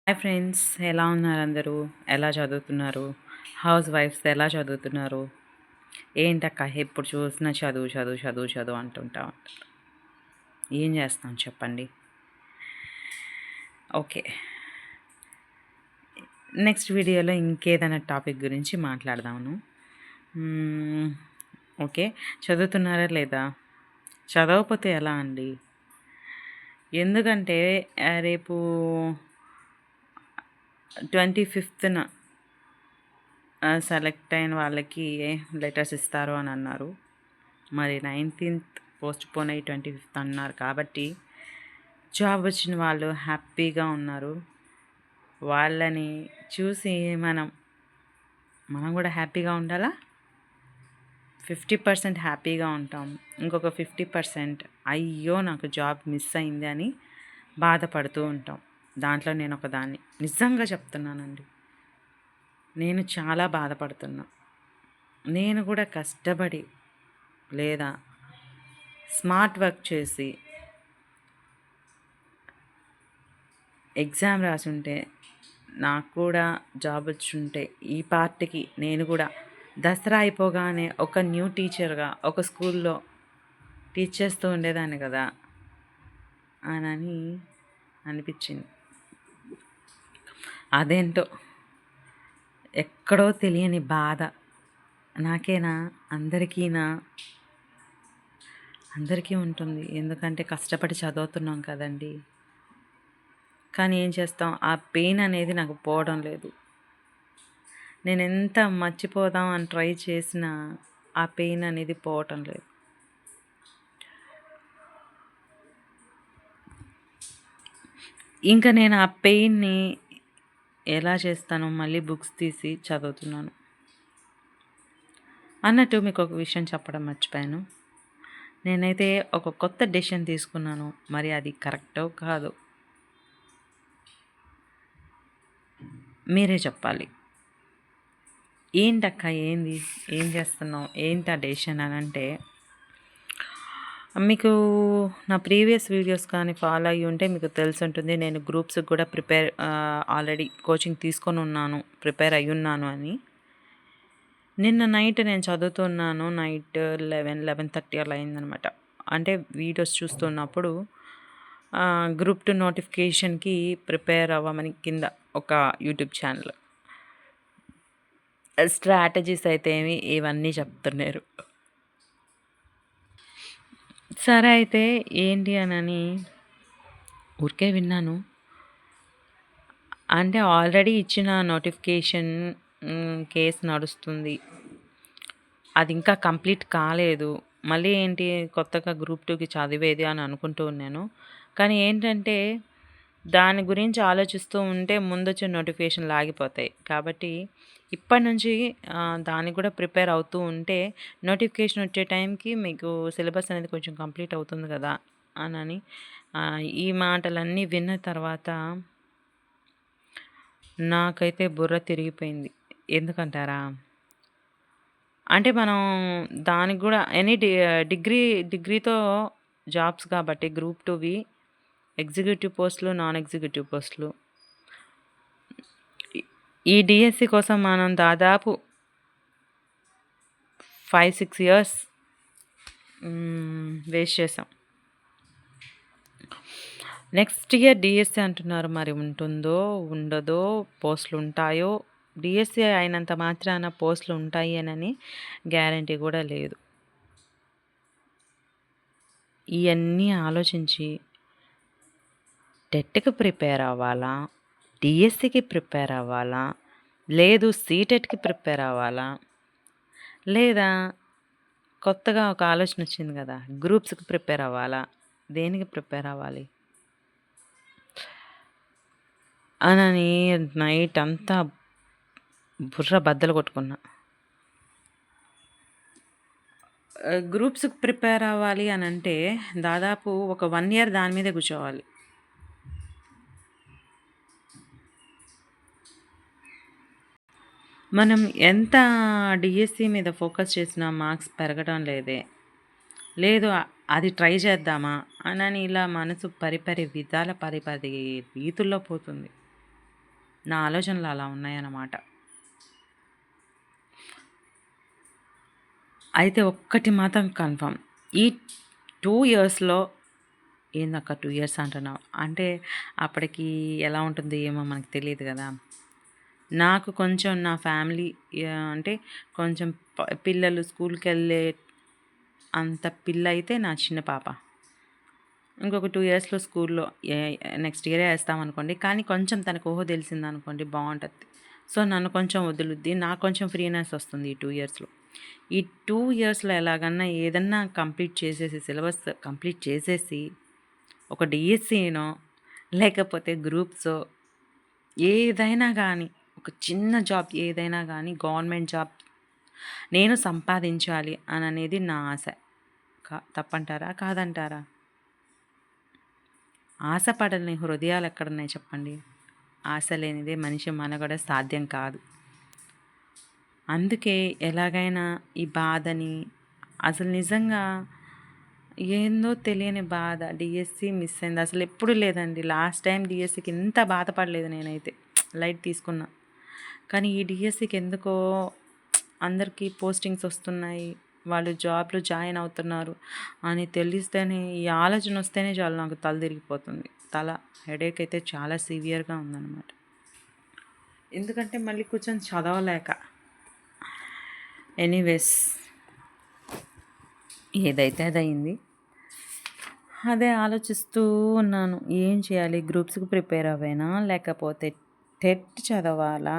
Hi friends, ఎలా ఉన్నారు అందరూ? ఎలా చదువుతున్నారు? హౌస్ వైఫ్స్ ఎలా చదువుతున్నారు? ఏంటక్క ఎప్పుడు చూసినా చదువు చదువు చదువు చదువు అంటుంటా ఉంటారు. ఏం చేస్తాం చెప్పండి. ఓకే, నెక్స్ట్ వీడియోలో ఇంకేదైనా టాపిక్ గురించి మాట్లాడదాము. మ్మ్, ఓకే, చదువుతున్నారా లేదా? చదవకపోతే ఎలా అండి? ఎందుకంటే రేపు 25th సెలెక్ట్ అయిన వాళ్ళకి లెటర్స్ ఇస్తారు అని అన్నారు. మరి 19th పోస్ట్ పోన్ అయ్యి 25th అన్నారు. కాబట్టి జాబ్ వచ్చిన వాళ్ళు హ్యాపీగా ఉన్నారు. వాళ్ళని చూసి మనం కూడా హ్యాపీగా ఉండాలా? 50% హ్యాపీగా ఉంటాం, ఇంకొక 50% అయ్యో నాకు జాబ్ మిస్ అయింది అని బాధపడుతూ ఉంటాం. దాంట్లో నేను ఒకదాన్ని. నిజంగా చెప్తున్నానండి, నేను చాలా బాధపడుతున్నా. నేను కూడా కష్టపడి లేదా స్మార్ట్ వర్క్ చేసి ఎగ్జామ్ రాసుంటే నాకు కూడా జాబ్ వచ్చుంటే ఈ పార్టీకి నేను కూడా దసరా అయిపోగానే ఒక న్యూ టీచర్గా ఒక స్కూల్లో టీచ్ చేస్తూ ఉండేదాన్ని కదా అని అనిపించింది. అదేంటో ఎక్కడో తెలియని బాధ. నాకేనా? అందరికీ ఉంటుంది. ఎందుకంటే కష్టపడి చదువుతున్నాం కదండి. కానీ ఏం చేస్తాం, ఆ పెయిన్ అనేది నాకు పోవడం లేదు. నేను ఎంత మర్చిపోదాం అని ట్రై చేసినా ఆ పెయిన్ అనేది పోవటం లేదు. ఇంకా నేను ఆ పెయిన్ని ఎలా చేస్తానో మళ్ళీ బుక్స్ తీసి చదువుతున్నాను. అన్నట్టు మీకు ఒక విషయం చెప్పడం మర్చిపోయాను. నేనైతే ఒక కొత్త డెసిషన్ తీసుకున్నాను. మరి అది కరెక్టో కాదో మీరే చెప్పాలి. ఏంటక్క, ఏంది, ఏం చేస్తున్నావు, ఏంటి ఆ డెసిషన్ అని అంటే, మీకు నా ప్రీవియస్ వీడియోస్ కానీ ఫాలో అయ్యి ఉంటే మీకు తెలిసి ఉంటుంది. నేను గ్రూప్స్కి కూడా ఆల్రెడీ కోచింగ్ తీసుకొని ఉన్నాను, ప్రిపేర్ అయ్యి ఉన్నాను అని. నిన్న నైట్ నేను చదువుతున్నాను. నైట్ 11:30 అలా అయిందనమాట. అంటే వీడియోస్ చూస్తున్నప్పుడు గ్రూప్ 2 నోటిఫికేషన్కి ప్రిపేర్ అవ్వమని కింద ఒక యూట్యూబ్ ఛానల్ స్ట్రాటజీస్ అయితే ఇవన్నీ చెప్తున్నారు. సరే అయితే ఏంటి అని ఊరికే విన్నాను. అంటే ఆల్రెడీ ఇచ్చిన నోటిఫికేషన్ కేసు నడుస్తుంది, అది ఇంకా కంప్లీట్ కాలేదు. మళ్ళీ ఏంటి కొత్తగా గ్రూప్ 2కి చదివేది అని అనుకుంటూ ఉన్నాను. కానీ ఏంటంటే దాని గురించి ఆలోచిస్తూ ఉంటే ముందొచ్చే నోటిఫికేషన్లు ఆగిపోతాయి. కాబట్టి ఇప్పటి నుంచి దానికి కూడా ప్రిపేర్ అవుతూ ఉంటే నోటిఫికేషన్ వచ్చే టైంకి మీకు సిలబస్ అనేది కొంచెం కంప్లీట్ అవుతుంది కదా అని ఈ మాటలన్నీ విన్న తర్వాత నాకైతే బుర్ర తిరిగిపోయింది. ఎందుకంటారా? అంటే మనం దానికి కూడా డిగ్రీతో జాబ్స్ కాబట్టి గ్రూప్ 2వి ఎగ్జిక్యూటివ్ పోస్టులు, నాన్ ఎగ్జిక్యూటివ్ పోస్టులు. ఈ డిఎస్సి కోసం మనం దాదాపు 5-6 ఇయర్స్ వేస్ట్ చేసాం. నెక్స్ట్ ఇయర్ డిఎస్సి అంటున్నారు. మరి ఉంటుందో ఉండదో, పోస్టులు ఉంటాయో, డిఎస్సి అయినంత మాత్రాన పోస్టులు ఉంటాయి అని గ్యారంటీ కూడా లేదు. ఇవన్నీ ఆలోచించి టెట్కి ప్రిపేర్ అవ్వాలా, డిఎస్సికి ప్రిపేర్ అవ్వాలా, లేదు సీటెట్కి ప్రిపేర్ అవ్వాలా, లేదా కొత్తగా ఒక ఆలోచన వచ్చింది కదా గ్రూప్స్కి ప్రిపేర్ అవ్వాలా, దేనికి ప్రిపేర్ అవ్వాలి అని నైట్ అంతా బుర్ర బద్దలు కొట్టుకున్నా. గ్రూప్స్కి ప్రిపేర్ అవ్వాలి అని అంటే దాదాపు ఒక 1 ఇయర్ దాని మీదే కూర్చోవాలి. మనం ఎంత డిఎస్సి మీద ఫోకస్ చేసినా మార్క్స్ పెరగడం లేదు అది ట్రై చేద్దామా అని ఇలా మనసు పరిపరి విధాల పరిపరి రీతుల్లో పోతుంది. నా ఆలోచనలు అలా ఉన్నాయన్నమాట. అయితే ఒక్కటి మాత్రం కన్ఫర్మ్. ఈ 2 ఇయర్స్‌లో ఏందక్క 2 ఇయర్స్ అంటున్నావు? అంటే అప్పటికి ఎలా ఉంటుందో ఏమో మనకు తెలీదు గదా! నాకు కొంచెం నా ఫ్యామిలీ అంటే కొంచెం పిల్లలు స్కూల్‌కెళ్ళే అంత పిల్లయితే నా చిన్న పాప. ఇంకొక 2 ఇయర్స్‌లో స్కూల్‌లో ఏ నెక్స్ట్ ఇయరే ఏస్తామనుకోండి. కానీ కొంచెం తనకు ఊహ తెలిసిందనుకోండి బావుంటది. సో, నన్ను కొంచెం వదులుద్ది. నాకు కొంచెం ఫ్రీనెస్ వస్తుంది ఈ 2 ఇయర్స్‌లో. ఈ 2 ఇయర్స్‌లో ఎలాగన్నా ఏదన్నా కంప్లీట్ చేసేసి సిలబస్ కంప్లీట్ చేసేసి ఒక డీఎస్సీనో లేకపోతే గ్రూప్సో ఏదైనా గానీ ఒక చిన్న జాబ్ ఏదైనా గానీ గవర్నమెంట్ జాబ్ నేను సంపాదించాలి అననేది నా ఆశ. తప్పంటారా? కాదంటారా? ఆశపడని హృదయాలు ఎక్కడున్నాయి చెప్పండి? ఆశ లేనిదే మనిషి మనుగడ సాధ్యం కాదు. అందుకే ఎలాగైనా ఈ బాధని అసలు నిజంగా ఏందో తెలియని బాధ డీఎస్సీ మిస్ అయింది. అసలెప్పుడు లేదండి. లాస్ట్ టైం డీఎస్సీకి ఇంత బాధపడలేదు నేనైతే. లైట్ తీసుకున్నా. కానీ ఈ డీఎస్సీకి ఎందుకో అందరికీ పోస్టింగ్స్ వస్తున్నాయి. వాళ్ళు జాబ్‌లో జాయిన్ అవుతున్నారు అని తెలిస్తేనే ఈ ఆలోచన వస్తేనే చాలు నాకు తల తిరిగిపోతుంది. హెడేక్ అయితే చాలా సివియర్‌గా ఉందన్నమాట. ఎందుకంటే మళ్ళీ కూర్చొని చదవలేక. ఎనీవేస్ ఏదైతే అదయింది. అదే ఆలోచిస్తూ ఉన్నాను. ఏం చేయాలి? గ్రూప్స్‌కి ప్రిపేర్ అవ్వేనా? లేకపోతే టెట్ చదవాలా?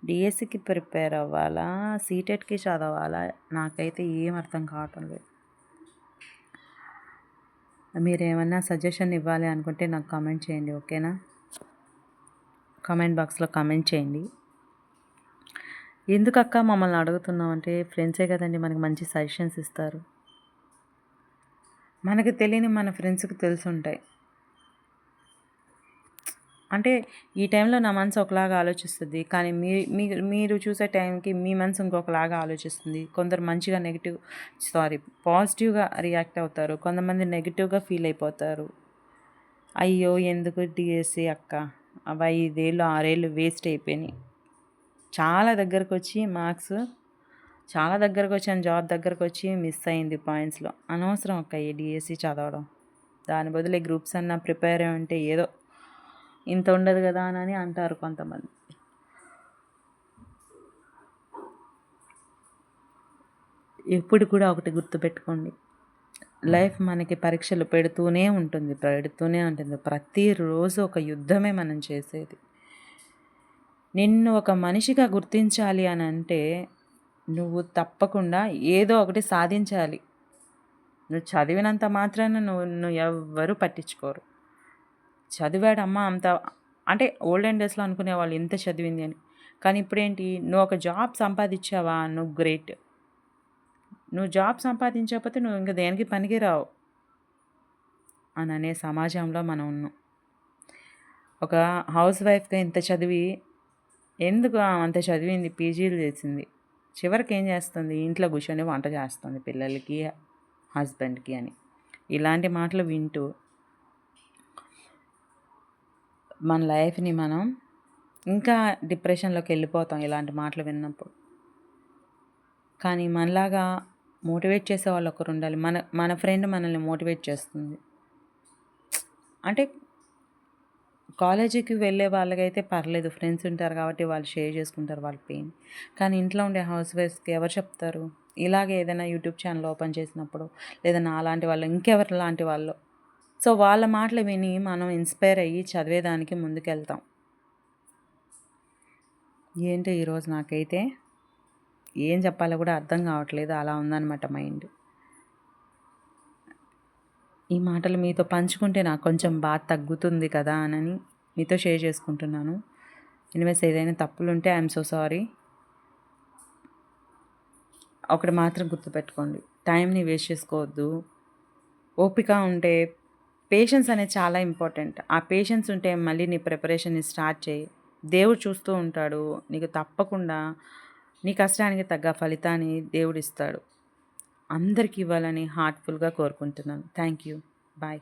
డీఎస్సీకి ప్రిపేర్ అవ్వాలా? సీటెట్‌కి చదవాలా? నాకైతే ఏం అర్థం కావటం లేదు. మీరేమన్నా సజెషన్ ఇవ్వాలి అనుకుంటే నాకు కామెంట్ చేయండి. ఓకేనా? కామెంట్ బాక్స్‌లో కామెంట్ చేయండి. ఎందుకక్క మమ్మల్ని అడుగుతున్నావు అంటే ఫ్రెండ్సే కదండీ మనకి మంచి సజెషన్స్ ఇస్తారు. మనకు తెలియని మన ఫ్రెండ్స్‌కి తెలిసుంటాయి. అంటే ఈ టైంలో నా మనసు ఒకలాగా ఆలోచిస్తది. కానీ మీరు చూసే టైంకి మీ మనసు ఇంకొకలాగా ఆలోచిస్తుంది. కొందరు మంచిగా పాజిటివ్‌గా రియాక్ట్ అవుతారు. కొంతమంది నెగెటివ్‌గా ఫీల్ అయిపోతారు. అయ్యో! ఎందుకు డీఎస్సీ అక్క. అవి 5 ఏళ్ళు, 6 ఏళ్ళు వేస్ట్ అయిపోయినాయి. చాలా దగ్గరకొచ్చి మార్క్స్ చాలా దగ్గరకొచ్చాను. జాబ్ దగ్గరకొచ్చి మిస్ అయింది పాయింట్స్‌లో. అనవసరం అక్క ఈ డీఎస్సీ చదవడం. దాని బదులు ఈ గ్రూప్స్ అన్నా ప్రిపేర్ అయ్యి ఉంటే ఏదో ఇంత ఉండదు కదా అని అంటారు కొంతమంది. ఎప్పుడు కూడా ఒకటి గుర్తుపెట్టుకోండి. లైఫ్ మనకి పరీక్షలు పెడుతూనే ఉంటుంది. ప్రతిరోజు ఒక యుద్ధమే మనం చేసేది. నిన్ను ఒక మనిషిగా గుర్తించాలి అని అంటే నువ్వు తప్పకుండా ఏదో ఒకటి సాధించాలి. నువ్వు చదివినంత మాత్రాన నువ్వు ఎవ్వరూ పట్టించుకోరు. చదివాడమ్మా అంత అంటే ఓల్డెన్ డేస్‌లో అనుకునేవాళ్ళు ఇంత చదివింది అని. కానీ ఇప్పుడేంటి నువ్వు ఒక జాబ్ సంపాదించావా నువ్వు గ్రేట్. నువ్వు జాబ్ సంపాదించకపోతే నువ్వు ఇంక దేనికి పనికిరావు అననే సమాజంలో మనం ఉన్నాం. ఒక హౌస్ వైఫ్‌గా ఇంత చదివి ఎందుకు అంత చదివింది పీజీలు చేసింది. చివరికి ఏం చేస్తుంది? ఇంట్లో కూర్చొని వంట చేస్తుంది పిల్లలకి, హస్బెండ్‌కి అని. ఇలాంటి మాటలు వింటూ మన లైఫ్‌ని మనం ఇంకా డిప్రెషన్‌లోకి వెళ్ళిపోతాం ఇలాంటి మాటలు విన్నప్పుడు. కానీ మనలాగా మోటివేట్ చేసేవాళ్ళు ఒకరుండాలి. మన ఫ్రెండ్ మనల్ని మోటివేట్ చేస్తుంది. అంటే కాలేజీకి వెళ్ళే వాళ్ళకైతే పర్లేదు. ఫ్రెండ్స్ ఉంటారు కాబట్టి వాళ్ళు షేర్ చేసుకుంటారు వాళ్ళ పెయిన్. కానీ ఇంట్లో ఉండే హౌస్ వైఫ్స్‌కి ఎవరు చెప్తారు? ఇలాగే ఏదైనా యూట్యూబ్ ఛానల్ ఓపెన్ చేసినప్పుడు లేదా నాలాంటి వాళ్ళు ఇంకెవరి లాంటి వాళ్ళో సో వాళ్ళ మాటలు విని మనం ఇన్స్పైర్ అయ్యి చదివేదానికి ముందుకెళ్తాం. ఏంటో ఈరోజు నాకైతే ఏం చెప్పాలో కూడా అర్థం కావట్లేదు. అలా ఉందన్నమాట మైండ్. ఈ మాటలు మీతో పంచుకుంటే నాకు కొంచెం బాధ తగ్గుతుంది కదా అని మీతో షేర్ చేసుకుంటున్నాను. ఎనీవేస్ ఏదైనా తప్పులుంటే ఐఎమ్ సో సారీ. ఒకటి మాత్రం గుర్తుపెట్టుకోండి. టైంని వేస్ట్ చేసుకోవద్దు. ఓపిక ఉంటే పేషెన్స్ అనేది చాలా ఇంపార్టెంట్. ఆ పేషెన్స్ ఉంటే మళ్ళీ నీ ప్రిపరేషన్‌ని స్టార్ట్ చేయి. దేవుడు చూస్తూ ఉంటాడు. నీకు తప్పకుండా నీ కష్టానికి తగ్గ ఫలితాన్ని దేవుడిస్తాడు. అందరికి ఇవ్వాలని హార్ట్‌ఫుల్‌గా కోరుకుంటున్నాను. Thank you. బాయ్.